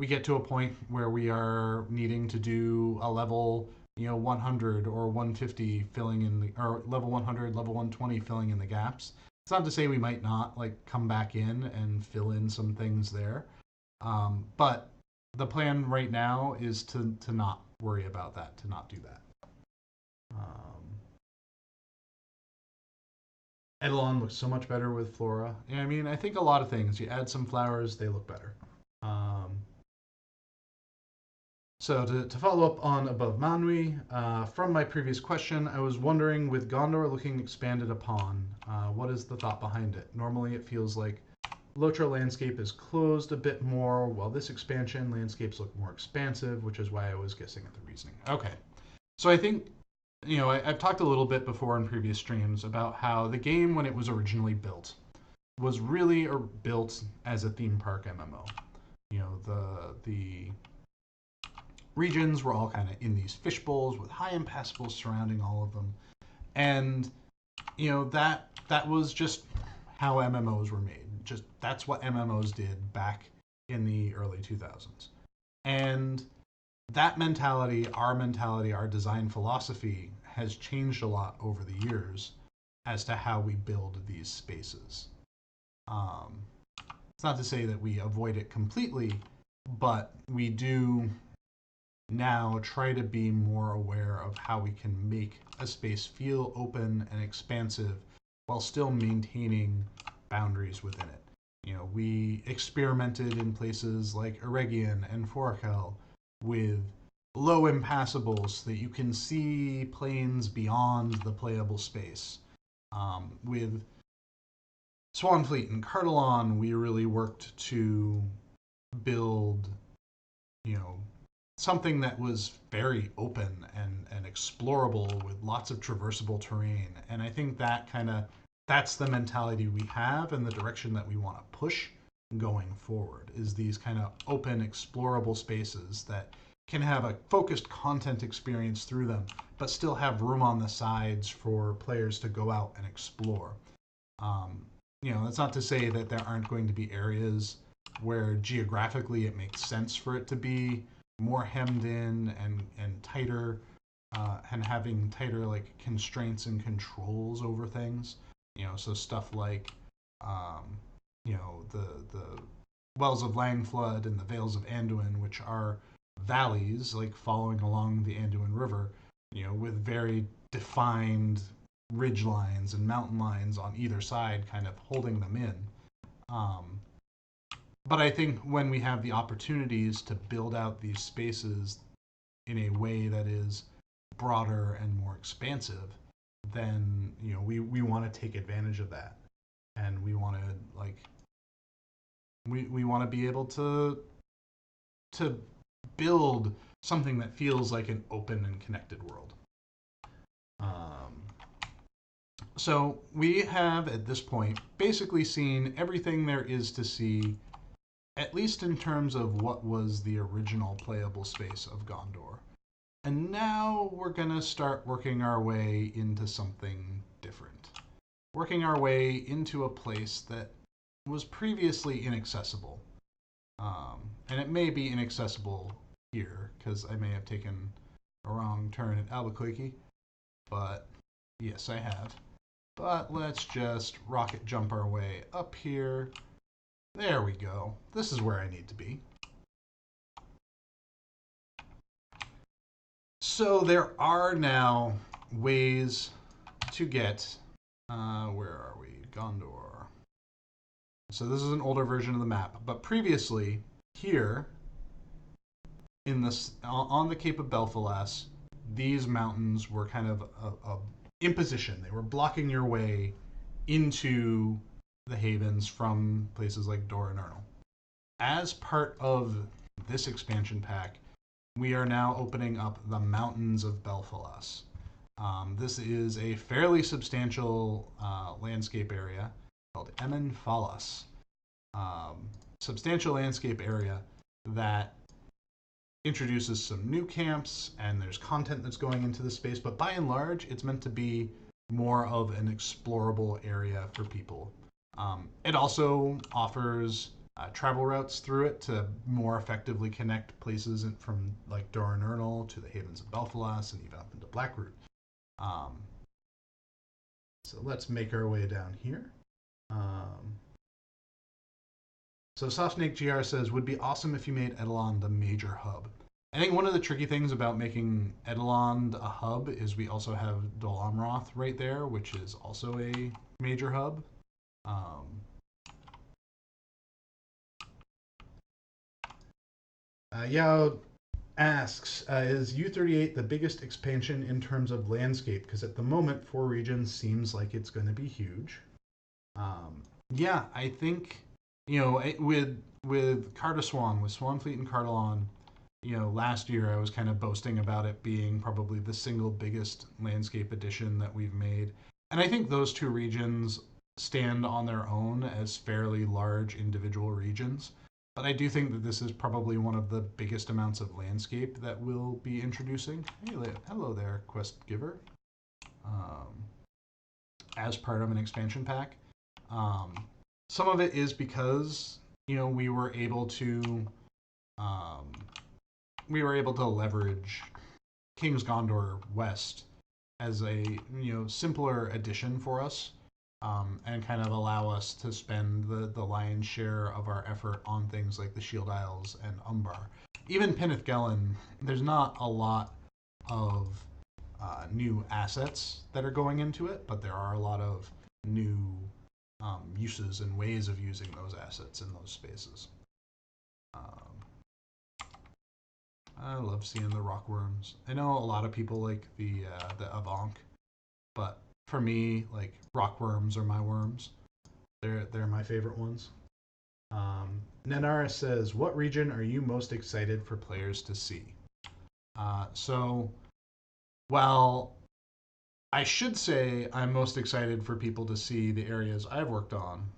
get to a point where we are needing to do a level 100 or 150 filling in the, or level 100, level 120 filling in the gaps. It's not to say we might not come back in and fill in some things there, but the plan right now is to not worry about that, to not do that. Edelon looks so much better with flora. I mean, I think a lot of things. You add some flowers, they look better. So to follow up on Above Manwi, from my previous question, I was wondering, with Gondor looking expanded upon, what is the thought behind it? Normally it feels like LOTRO landscape is closed a bit more, while this expansion landscapes look more expansive, which is why I was guessing at the reasoning. Okay, so I think, I've talked a little bit before in previous streams about how the game, when it was originally built, was really built as a theme park MMO. The regions were all kind of in these fish bowls with high impassables surrounding all of them, and that was just how MMOs were made. Just that's what MMOs did back in the early 2000s, and that mentality, our design philosophy, has changed a lot over the years as to how we build these spaces. It's not to say that we avoid it completely, but we do now try to be more aware of how we can make a space feel open and expansive while still maintaining boundaries within it. We experimented in places like Eregion and Forkel with low impassables so that you can see planes beyond the playable space, with Swanfleet and Cardelon, we really worked to build, you know, something that was very open and explorable with lots of traversable terrain. And I think that's the mentality we have and the direction that we want to push going forward is these kind of open, explorable spaces that can have a focused content experience through them, but still have room on the sides for players to go out and explore. That's not to say that there aren't going to be areas where geographically it makes sense for it to be more hemmed in and tighter, and having tighter like constraints and controls over things. So stuff like the Wells of Langflood and the Vales of Anduin, which are valleys like following along the Anduin River, with very defined ridge lines and mountain lines on either side, kind of holding them in. But I think when we have the opportunities to build out these spaces in a way that is broader and more expansive, then we want to take advantage of that, and we want to we want to be able to build something that feels like an open and connected world. So we have at this point basically seen everything there is to see, at least in terms of what was the original playable space of Gondor. And now we're going to start working our way into something different. Working our way into a place that was previously inaccessible. And it may be inaccessible here, because I may have taken a wrong turn at Albuquerque. But yes, I have. But let's just rocket jump our way up here. There we go. This is where I need to be. So there are now ways to get, where are we? Gondor. So this is an older version of the map, but previously here in this on the Cape of Belfalas, these mountains were kind of a imposition. They were blocking your way into the havens from places like Dor and Ernal. As part of this expansion pack, we are now opening up the Mountains of Belfalas. This is a fairly substantial landscape area called Emin Falas. Substantial landscape area that introduces some new camps, and there's content that's going into the space, but by and large, it's meant to be more of an explorable area for people. It also offers travel routes through it to more effectively connect places from like Dor and Ernal to the Havens of Belfalas and even up into Blackroot. So let's make our way down here. So Softsnake GR says, would be awesome if you made Edelon the major hub. I think one of the tricky things about making Edelon a hub is we also have Dol Amroth right there, which is also a major hub. Yao asks, is U38 the biggest expansion in terms of landscape? Because at the moment, 4 regions seems like it's going to be huge. Yeah, I think, with Cardaswan, with Swanfleet and Cardelon, last year I was kind of boasting about it being probably the single biggest landscape addition that we've made. And I think those 2 regions stand on their own as fairly large individual regions. But I do think that this is probably one of the biggest amounts of landscape that we'll be introducing. Hey, hello there, quest giver. As part of an expansion pack. Some of it is because, we were able to leverage King's Gondor West as a, simpler addition for us. And kind of allow us to spend the lion's share of our effort on things like the Shield Isles and Umbar. Even Peneth Gelen, there's not a lot of new assets that are going into it, but there are a lot of new uses and ways of using those assets in those spaces. I love seeing the rockworms. I know a lot of people like the Avank, but for me, like, rockworms are my worms. They're my favorite ones. Nenara says, "What region are you most excited for players to see?" So, while I should say I'm most excited for people to see the areas I've worked on,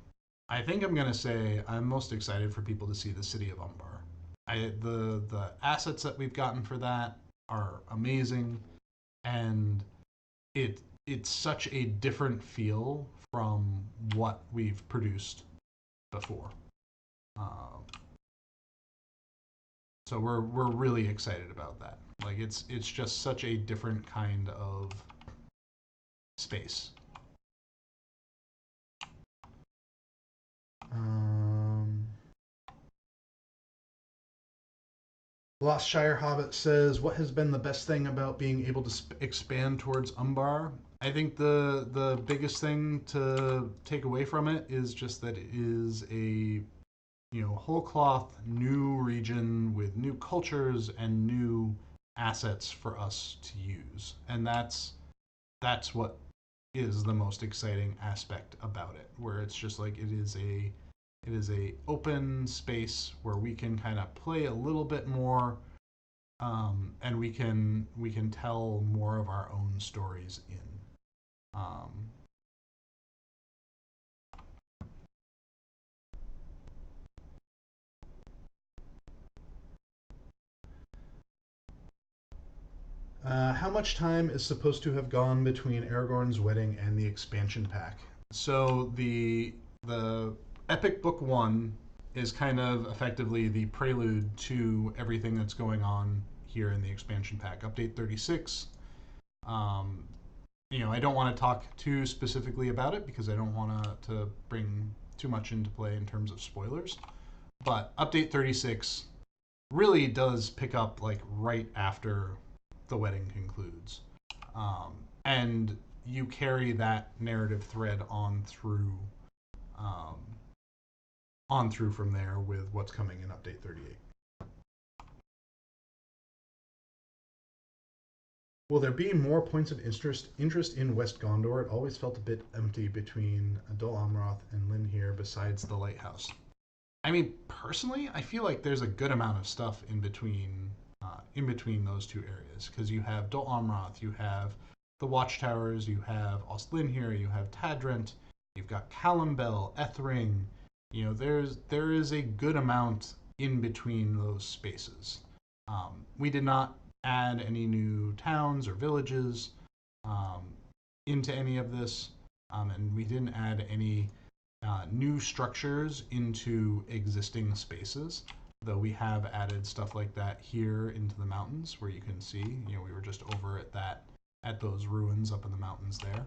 I think I'm gonna say I'm most excited for people to see the city of Umbar. The assets that we've gotten for that are amazing, and it's such a different feel from what we've produced before. Um, so we're really excited about that. Like it's just such a different kind of space. Um, Lost Shire Hobbit says, "What has been the best thing about being able to expand towards Umbar?" I think the biggest thing to take away from it is just that it is a whole cloth new region with new cultures and new assets for us to use, and that's what is the most exciting aspect about it, where it's just like it is a open space where we can kind of play a little bit more, and we can tell more of our own stories in. Um, how much time is supposed to have gone between Aragorn's wedding and the expansion pack? So the Epic Book One is kind of effectively the prelude to everything that's going on here in the expansion pack. Update 36. Um, I don't want to talk too specifically about it because I don't want to bring too much into play in terms of spoilers. But Update 36 really does pick up like right after the wedding concludes, and you carry that narrative thread um, on through from there with what's coming in Update 38. Will there be more points of interest in West Gondor? It always felt a bit empty between Dol Amroth and Lynn here, besides the lighthouse. I mean, personally, I feel like there's a good amount of stuff in between those two areas, because you have Dol Amroth, you have the Watchtowers, you have Ostlin here, you have Tadrent, you've got Callambel, Ethring. There is a good amount in between those spaces. We did not add any new towns or villages um, into any of this, and we didn't add any new structures into existing spaces. Though we have added stuff like that here into the mountains, where you can see, we were just over at those ruins up in the mountains there.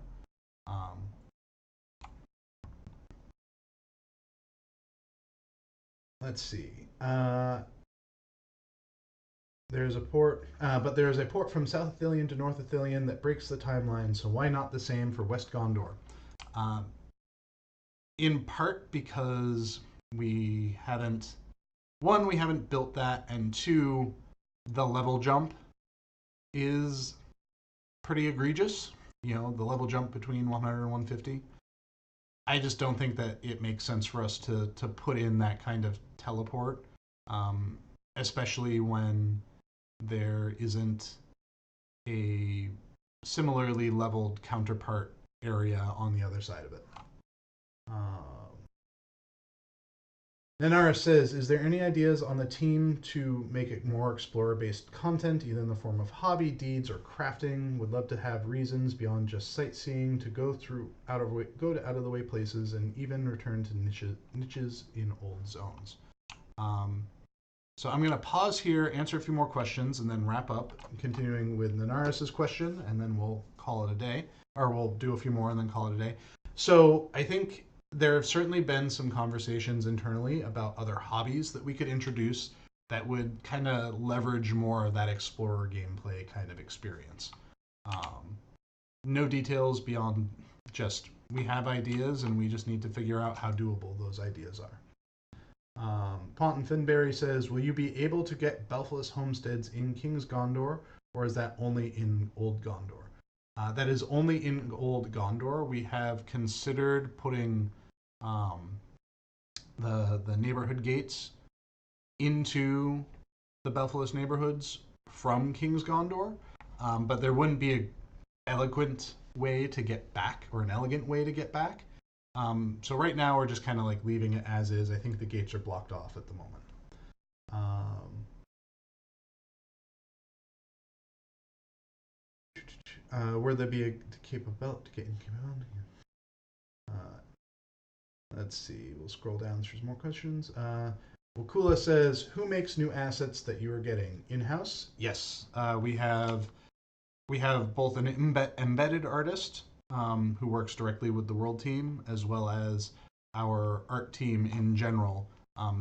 Um, let's see. There's a port, but there is a port from South Ithilien to North Ithilien that breaks the timeline. So why not the same for West Gondor? Um, in part because we haven't built that, and two, the level jump is pretty egregious. The level jump between 100 and 150. I just don't think that it makes sense for us to put in that kind of teleport, um, especially when there isn't a similarly leveled counterpart area on the other side of it. Nanara says, "Is there any ideas on the team to make it more explorer-based content, either in the form of hobby, deeds, or crafting? Would love to have reasons beyond just sightseeing to go to out of the way places, and even return to niches in old zones." So I'm going to pause here, answer a few more questions, and then wrap up, continuing with Nanaris's question, and then we'll call it a day, or we'll do a few more and then call it a day. So I think there have certainly been some conversations internally about other hobbies that we could introduce that would kind of leverage more of that explorer gameplay kind of experience. No details beyond just we have ideas and we just need to figure out how doable those ideas are. Ponton Finberry says, "Will you be able to get Belfless homesteads in King's Gondor, or is that only in Old Gondor?" That is only in Old Gondor. We have considered putting the neighborhood gates into the Belfalis neighborhoods from King's Gondor, but there wouldn't be an eloquent way to get back or an elegant way to get back. So right now we're just kind of like leaving it as is. I think the gates are blocked off at the moment. Where there be a capability to get in command? Let's see. We'll scroll down through some more questions. Wakula says, "Who makes new assets that you are getting in-house?" Yes, we have both an embedded artist who works directly with the world team, as well as our art team in general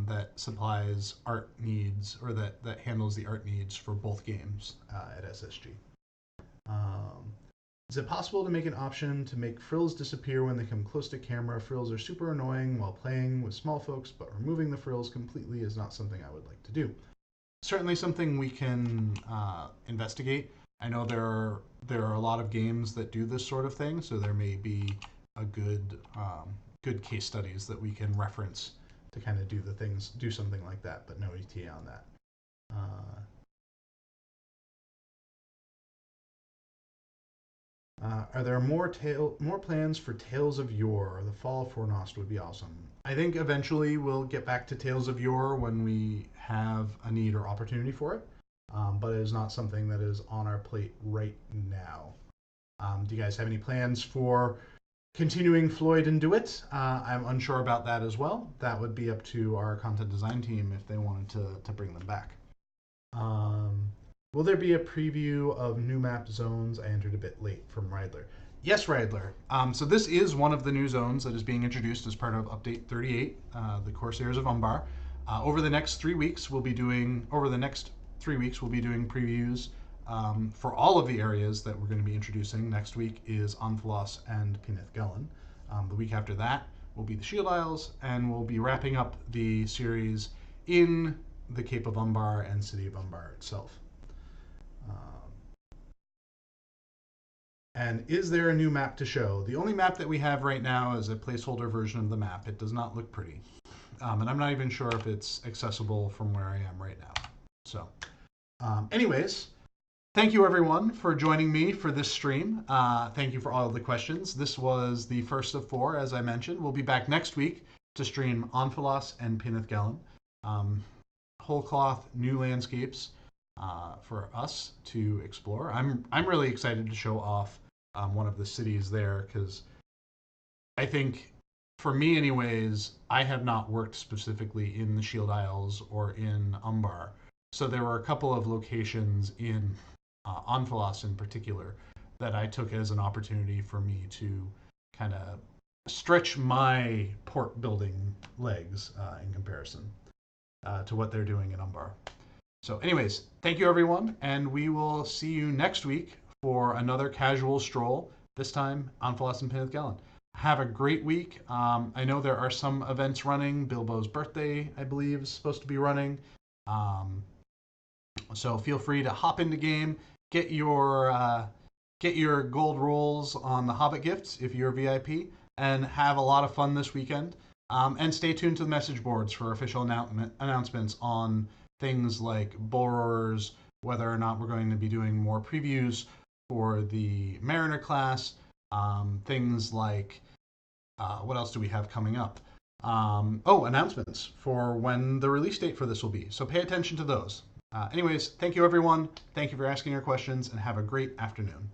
that supplies art needs, or that handles the art needs for both games at SSG. Is it possible to make an option to make frills disappear when they come close to camera? Frills are super annoying while playing with small folks, but removing the frills completely is not something I would like to do. Certainly something we can investigate. I know there are a lot of games that do this sort of thing, so there may be a good case studies that we can reference to kind of do something like that, but no ETA on that. Are there more plans for Tales of Yore? The Fall of Fornost would be awesome. I think eventually we'll get back to Tales of Yore when we have a need or opportunity for it, but it is not something that is on our plate right now. Do you guys have any plans for continuing Floyd and DeWitt? I'm unsure about that as well. That would be up to our content design team if they wanted to bring them back. Will there be a preview of new map zones? I entered a bit late from Riedler. Yes, Riedler. So this is one of the new zones that is being introduced as part of Update 38, the Corsairs of Umbar. Over the next 3 weeks, we'll be doing previews for all of the areas that we're going to be introducing. Next week is Onfalos and Penith Gullen. The week after that will be the Shield Isles, and we'll be wrapping up the series in the Cape of Umbar and City of Umbar itself. And is there a new map to show? The only map that we have right now is a placeholder version of the map. It does not look pretty. And I'm not even sure if it's accessible from where I am right now. So, anyways, thank you everyone for joining me for this stream. Thank you for all of the questions. This was the first of 4, as I mentioned. We'll be back next week to stream Onfalos and Penith Gullen. Whole cloth new landscapes for us to explore. I'm really excited to show off one of the cities there, because I think, for me anyways, I have not worked specifically in the Shield Isles or in Umbar. So there were a couple of locations in Onfalos in particular that I took as an opportunity for me to kind of stretch my port building legs in comparison to what they're doing in Umbar. So anyways, thank you everyone, and we will see you next week for another casual stroll, this time Onfalos and Penith Gullen. Have a great week. I know there are some events running. Bilbo's birthday, I believe, is supposed to be running. So feel free to hop into game, get your gold rolls on the Hobbit gifts if you're VIP, and have a lot of fun this weekend. And stay tuned to the message boards for official announcements on things like borers, whether or not we're going to be doing more previews for the Mariner class, things like, what else do we have coming up? Announcements for when the release date for this will be. So pay attention to those. Anyways, thank you everyone. Thank you for asking your questions, and have a great afternoon.